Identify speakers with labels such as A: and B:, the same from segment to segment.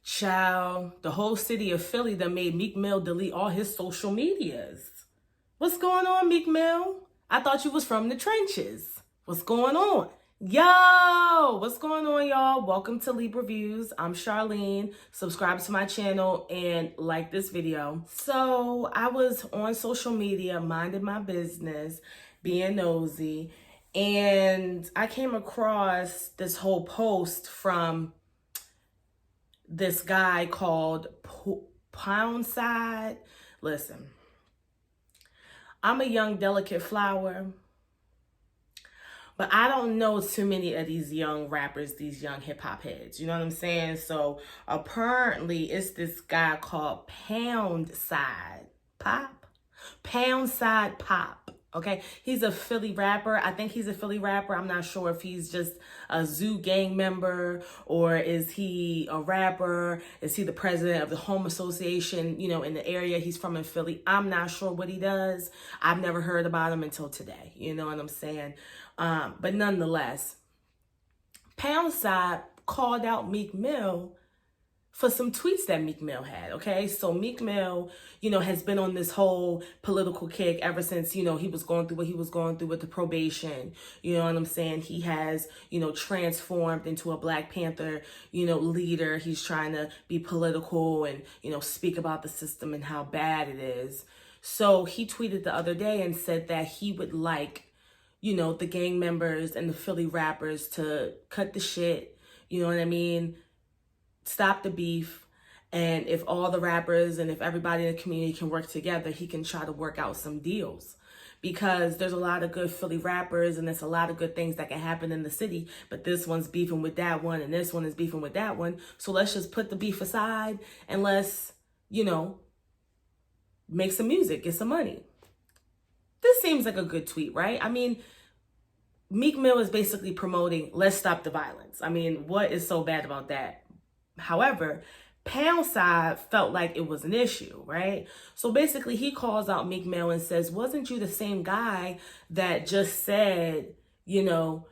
A: Child, the whole city of Philly that made Meek Mill delete all his social medias. What's going on, Meek Mill? I thought you was from the trenches. What's going on? Yo, what's going on, y'all? Welcome to Libra Views. I'm Charlene. Subscribe to my channel and like this video. So I was on social media, minding my business, being nosy, and I came across this whole post from this guy called Poundside. Listen, I'm a young, delicate flower, but I don't know too many of these young rappers, these young hip hop heads. You know what I'm saying? So apparently it's this guy called Poundside Pop. Poundside Pop. Okay, he's a Philly rapper. I think he's a Philly rapper. I'm not sure if he's just a Zoo gang member or is he a rapper? Is he the president of the Home Association, you know, in the area he's from in Philly? I'm not sure what he does. I've never heard about him until today. You know what I'm saying? But nonetheless, Poundside called out Meek Mill for some tweets that Meek Mill had, okay? So Meek Mill, you know, has been on this whole political kick ever since, you know, he was going through what he was going through with the probation. You know what I'm saying? He has, you know, transformed into a Black Panther, you know, leader. He's trying to be political and, you know, speak about the system and how bad it is. So he tweeted the other day and said that he would like, you know, the gang members and the Philly rappers to cut the shit, you know what I mean? Stop the beef, and if all the rappers and if everybody in the community can work together, he can try to work out some deals, because there's a lot of good Philly rappers and there's a lot of good things that can happen in the city, but this one's beefing with that one and this one is beefing with that one. So let's just put the beef aside and let's, you know, make some music, get some money. This seems like a good tweet, right? I mean, Meek Mill is basically promoting, let's stop the violence. I mean, what is so bad about that? However, Poundside felt like it was an issue, right? So basically he calls out Meek Mill and says, wasn't you the same guy that just said, you know,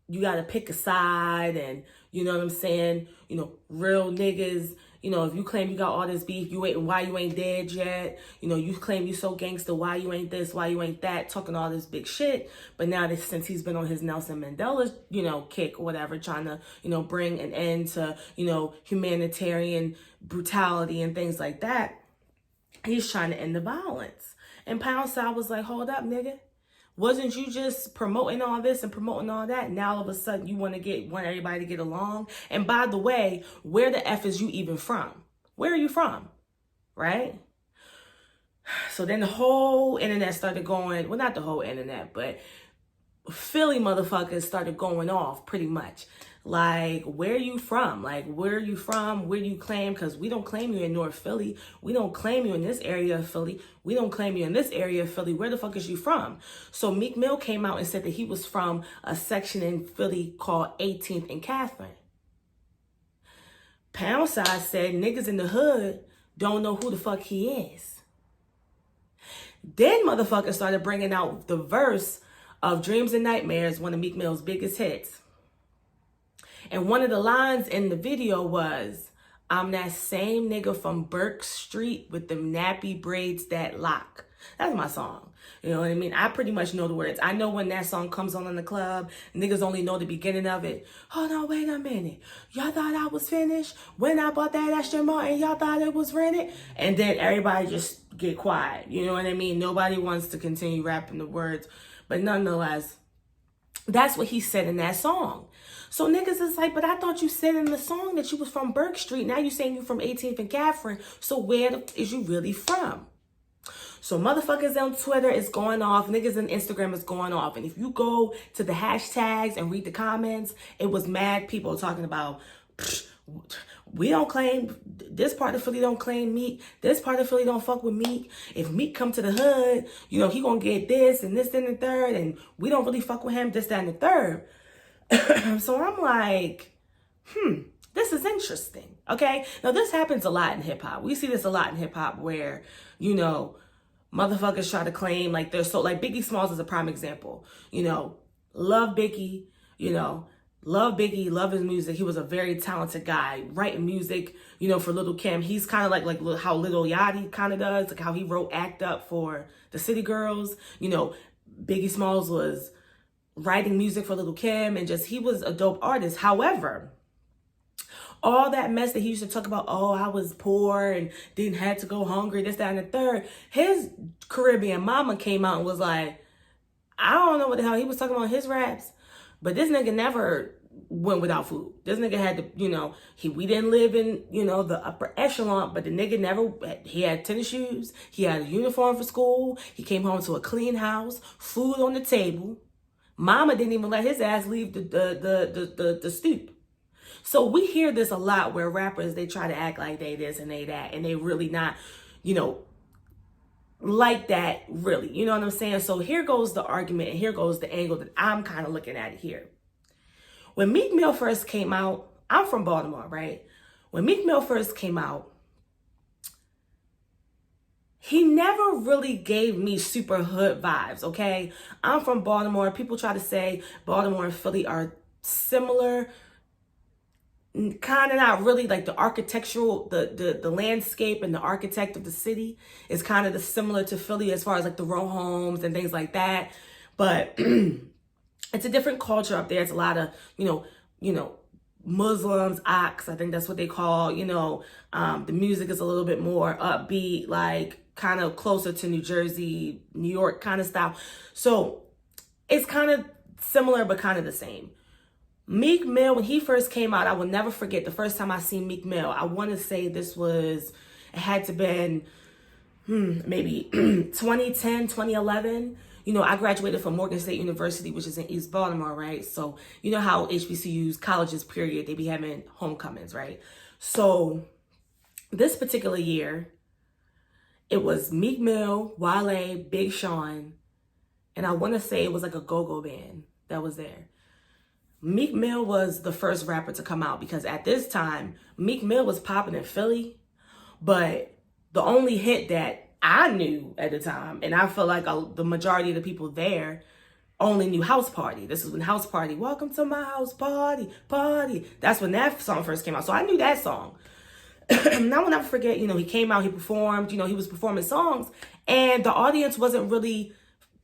A: you got to pick a side and, you know what I'm saying? You know, real niggas, you know, if you claim you got all this beef, why you ain't dead yet? You know, you claim you so gangster, why you ain't this, why you ain't that, talking all this big shit. But now that since he's been on his Nelson Mandela, you know, kick or whatever, trying to, you know, bring an end to, you know, humanitarian brutality and things like that, he's trying to end the violence. And Poundside was like, hold up, nigga. Wasn't you just promoting all this and promoting all that? Now all of a sudden you want everybody to get along. And by the way, where the F is you even from? Where are you from? Right? So then the whole internet started going, well, not the whole internet, but Philly motherfuckers started going off pretty much. Like, where are you from? Like, where are you from? Where do you claim? Because we don't claim you in North Philly. We don't claim you in this area of Philly. We don't claim you in this area of Philly. Where the fuck is you from? So Meek Mill came out and said that he was from a section in Philly called 18th and Catherine. Poundside said niggas in the hood don't know who the fuck he is. Then motherfuckers started bringing out the verse of Dreams and Nightmares, one of Meek Mill's biggest hits. And one of the lines in the video was, I'm that same nigga from Burke Street with them nappy braids that lock. That's my song. You know what I mean? I pretty much know the words. I know when that song comes on in the club, niggas only know the beginning of it. Hold on, wait a minute. Y'all thought I was finished? When I bought that Aston Martin, y'all thought it was rented? And then everybody just get quiet. You know what I mean? Nobody wants to continue rapping the words. But nonetheless, that's what he said in that song. So niggas is like, but I thought you said in the song that you was from Burke Street. Now you saying you from 18th and Catherine. So where is you really from? So motherfuckers on Twitter is going off. Niggas on Instagram is going off. And if you go to the hashtags and read the comments, it was mad people talking about, we don't claim, this part of Philly don't claim Meek. This part of Philly don't fuck with Meek. If Meek come to the hood, you know, he gonna get this and this and the third. And we don't really fuck with him, this, that, and the third. So I'm like, this is interesting. Okay. Now this happens a lot in hip hop. We see this a lot in hip hop where, you know, motherfuckers try to claim like they're so, like Biggie Smalls is a prime example, you know, love Biggie, you know, Love Biggie, love his music. He was a very talented guy, writing music, you know, for Little Kim. He's kind of like how Lil Yachty kind of does, like how he wrote Act Up for the City Girls. You know, Biggie Smalls was writing music for Little Kim, and just, he was a dope artist. However, all that mess that he used to talk about, oh, I was poor and didn't have to go hungry, this, that, and the third. His Caribbean mama came out and was like, I don't know what the hell he was talking about in his raps, but this nigga never went without food. This nigga had to, you know, we didn't live in, you know, the upper echelon, but the nigga never, he had tennis shoes, he had a uniform for school, he came home to a clean house, food on the table. Mama didn't even let his ass leave the stoop. So we hear this a lot where rappers, they try to act like they this and they that, and they really not, you know, like that really. You know what I'm saying? So here goes the argument, and here goes the angle that I'm kind of looking at it here. When Meek Mill first came out, I'm from Baltimore, right? When Meek Mill first came out, he never really gave me super hood vibes, okay? I'm from Baltimore. People try to say Baltimore and Philly are similar. Kind of not really. Like the architectural, the landscape and the architect of the city is kind of similar to Philly as far as like the row homes and things like that. But it's a different culture up there. It's a lot of, you know, Muslims, ox, I think that's what they call, you know, the music is a little bit more upbeat, like kind of closer to New Jersey, New York kind of style. So it's kind of similar, but kind of the same. Meek Mill, when he first came out, I will never forget the first time I seen Meek Mill. I want to say this was, it had to been maybe 2010, 2011. You know, I graduated from Morgan State University, which is in East Baltimore, right? So you know how HBCUs, colleges, period, they be having homecomings, right? So this particular year, it was Meek Mill, Wale, Big Sean, and I want to say it was like a go-go band that was there. Meek Mill was the first rapper to come out because at this time, Meek Mill was popping in Philly, but the only hit that I knew at the time, and I feel like the majority of the people there only knew House Party. This is when House Party, welcome to my house party, party. That's when that song first came out. So I knew that song. And I will never forget, you know, he came out, he performed, you know, he was performing songs, and the audience wasn't really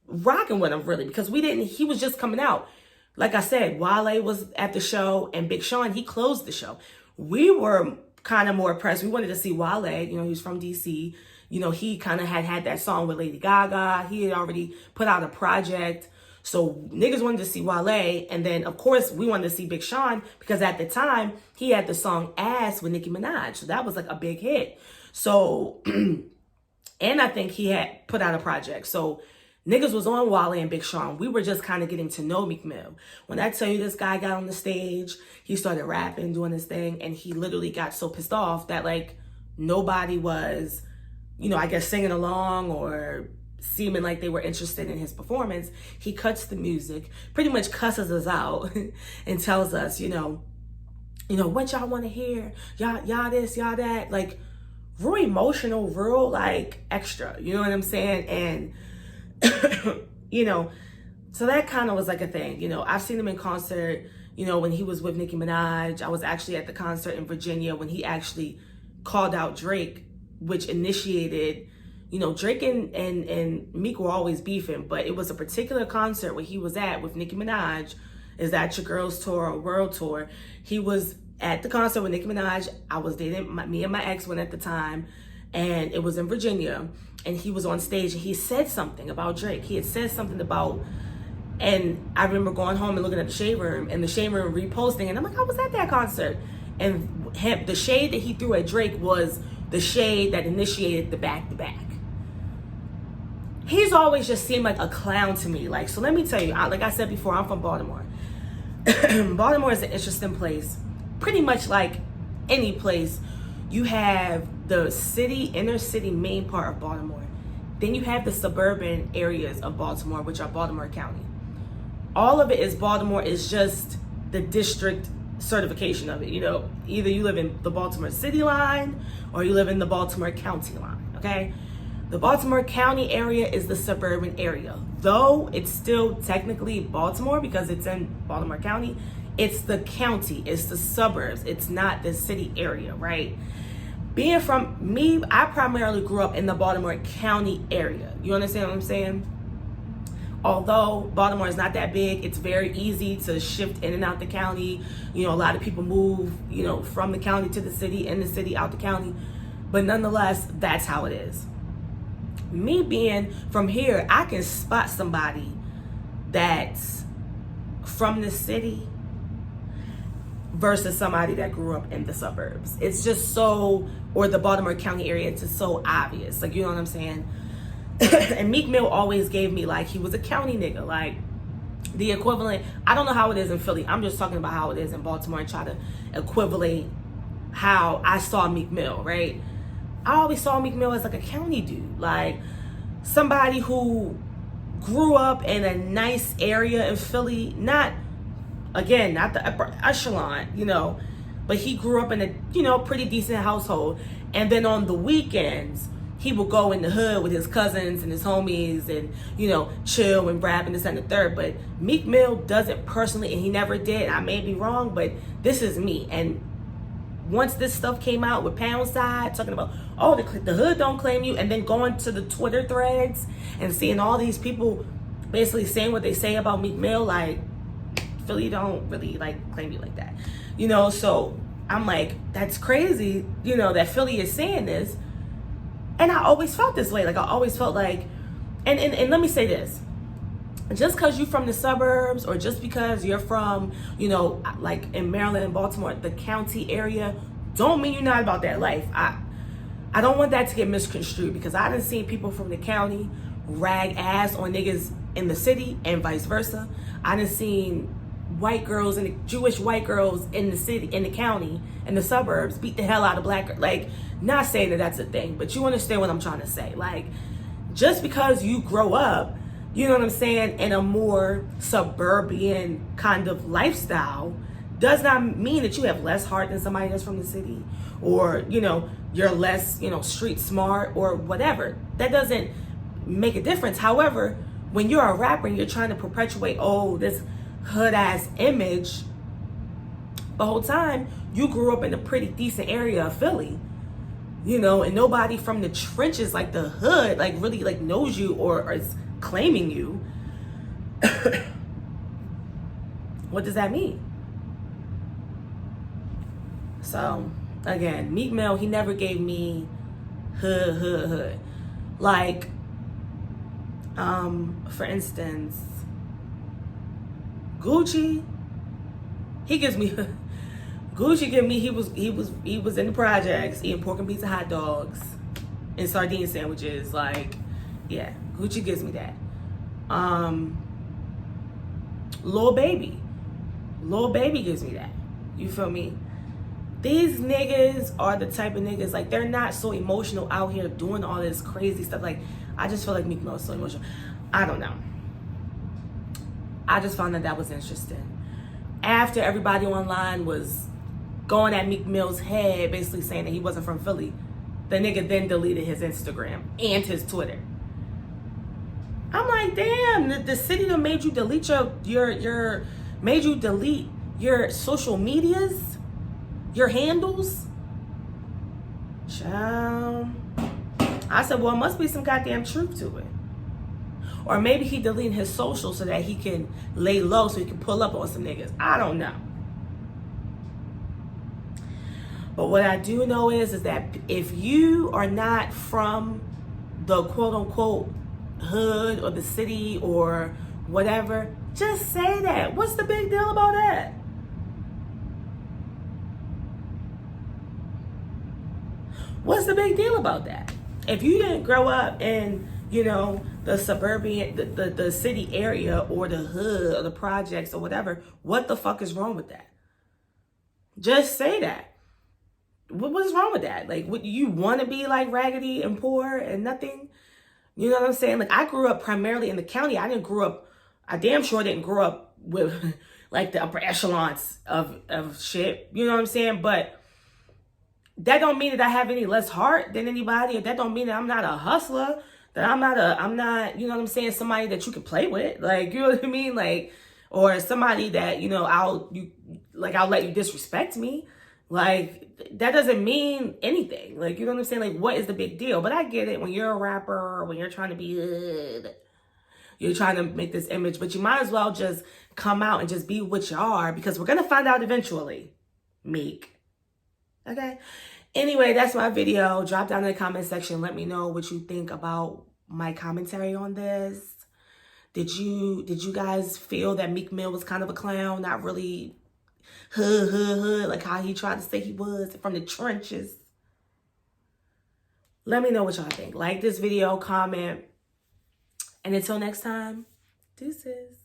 A: rocking with him really because he was just coming out. Like I said, Wale was at the show and Big Sean, he closed the show. We were kind of more impressed. We wanted to see Wale, you know, he was from DC. You know, he kind of had that song with Lady Gaga. He had already put out a project. So niggas wanted to see Wale. And then, of course, we wanted to see Big Sean because at the time, he had the song Ass with Nicki Minaj. So that was like a big hit. So, and I think he had put out a project. So niggas was on Wale and Big Sean. We were just kind of getting to know Meek Mill. When I tell you this guy got on the stage, he started rapping, doing his thing, and he literally got so pissed off that like nobody was, you know, I guess singing along or seeming like they were interested in his performance. He cuts the music, pretty much cusses us out and tells us, you know, what y'all want to hear? Y'all this, y'all that, like real emotional, real like extra, you know what I'm saying? And you know, so that kind of was like a thing. You know, I've seen him in concert, you know, when he was with Nicki Minaj. I was actually at the concert in Virginia when he actually called out Drake, which initiated, you know, Drake and Meek were always beefing, but it was a particular concert where he was at with Nicki Minaj. Is That Your Girls Tour or World Tour? He was at the concert with Nicki Minaj. I was dating, me and my ex went at the time, and it was in Virginia. And he was on stage and he said something about Drake. He had said something about, and I remember going home and looking at the Shade Room and the Shade Room reposting, and I'm like, I was at that concert. And the shade that he threw at Drake was the shade that initiated the back-to-back. He's always just seemed like a clown to me. Like, so let me tell you, like I said before, I'm from Baltimore. Baltimore is an interesting place. Pretty much like any place. You have the city, inner city, main part of Baltimore. Then you have the suburban areas of Baltimore, which are Baltimore County. All of it is Baltimore, is just the district certification of it. You know, either you live in the Baltimore City line or you live in the Baltimore County line, okay? The Baltimore County area is the suburban area. Though it's still technically Baltimore because it's in Baltimore County, It's the county, it's the suburbs, it's not the city area, right? Being from me, I primarily grew up in the Baltimore County area. You understand what I'm saying? Although Baltimore is not that big, it's very easy to shift in and out the county. You know, a lot of people move, you know, from the county to the city and the city out the county. But nonetheless, that's how it is. Me being from here, I can spot somebody that's from the city versus somebody that grew up in the suburbs. It's just so, or the Baltimore County area, it's just so obvious. Like, you know what I'm saying? And Meek Mill always gave me like he was a county nigga, like the equivalent. I don't know how it is in Philly. I'm just talking about how it is in Baltimore and try to equivalate how I saw Meek Mill, right? I always saw Meek Mill as like a county dude, like somebody who grew up in a nice area in Philly, not the upper echelon, you know, but he grew up in a, you know, pretty decent household. And then on the weekends, he would go in the hood with his cousins and his homies and, you know, chill and rap and this and the third. But Meek Mill doesn't personally, and he never did. I may be wrong, but this is me. And once this stuff came out with Pound Side talking about, oh, the hood don't claim you, and then going to the Twitter threads and seeing all these people basically saying what they say about Meek Mill, like, Philly don't really like claim you like that, you know. So I'm like, that's crazy, you know, that Philly is saying this. And I always felt this way. Like, I always felt like, and let me say this, just because you're from the suburbs or just because you're from, you know, like in Maryland and Baltimore, the county area, don't mean you're not about that life. I don't want that to get misconstrued, because I done seen people from the county rag ass on niggas in the city and vice versa. I done seen white girls and Jewish white girls in the city, in the county, in the suburbs, beat the hell out of black girls. Like, not saying that that's a thing, but you understand what I'm trying to say. Like, just because you grow up, you know what I'm saying, in a more suburban kind of lifestyle, does not mean that you have less heart than somebody that's from the city, or, you know, you're less, you know, street smart or whatever. That doesn't make a difference. However, when you're a rapper and you're trying to perpetuate, oh, this hood ass image, the whole time you grew up in a pretty decent area of Philly, you know, and nobody from the trenches, like the hood, like really like knows you or is claiming you. What does that mean? So again, Meek Mill, he never gave me hood. Like, for instance, Gucci, he gives me Gucci give me, he was in the projects eating pork and pizza hot dogs and sardine sandwiches. Like, yeah, Gucci gives me that. Lil Baby gives me that. You feel me? These niggas are the type of niggas, like, they're not so emotional out here doing all this crazy stuff. Like, I just feel like Meek Mill is so emotional. I don't know. I just found that was interesting. After everybody online was going at Meek Mill's head, basically saying that he wasn't from Philly, the nigga then deleted his Instagram and his Twitter. I'm like, damn, the city that made you delete your social medias, your handles. Child. I said, well, it must be some goddamn truth to it. Or maybe he deleted his social so that he can lay low, so he can pull up on some niggas. I don't know. But what I do know is that if you are not from the quote unquote hood or the city or whatever, just say that. What's the big deal about that? What's the big deal about that? If you didn't grow up in, you know, the suburban, the city area or the hood or the projects or whatever, what the fuck is wrong with that? Just say that. What is wrong with that? Like, what, you want to be like raggedy and poor and nothing? You know what I'm saying? Like, I grew up primarily in the county. I damn sure didn't grow up with like the upper echelons of shit. You know what I'm saying? But that don't mean that I have any less heart than anybody. Or that don't mean that I'm not a hustler. That I'm not, you know what I'm saying, somebody that you can play with. Like, you know what I mean? Like, or somebody that, you know, I'll let you disrespect me. Like, that doesn't mean anything. Like, you know what I'm saying? Like, what is the big deal? But I get it. When you're a rapper, when you're trying to be good, you're trying to make this image, but you might as well just come out and just be what you are, because we're going to find out eventually, Meek. Okay? Anyway, that's my video. Drop down in the comment section. Let me know what you think about my commentary on this. Did you guys feel that Meek Mill was kind of a clown? Not really hood, like how he tried to say he was from the trenches? Let me know what y'all think. Like this video, comment. And until next time, deuces.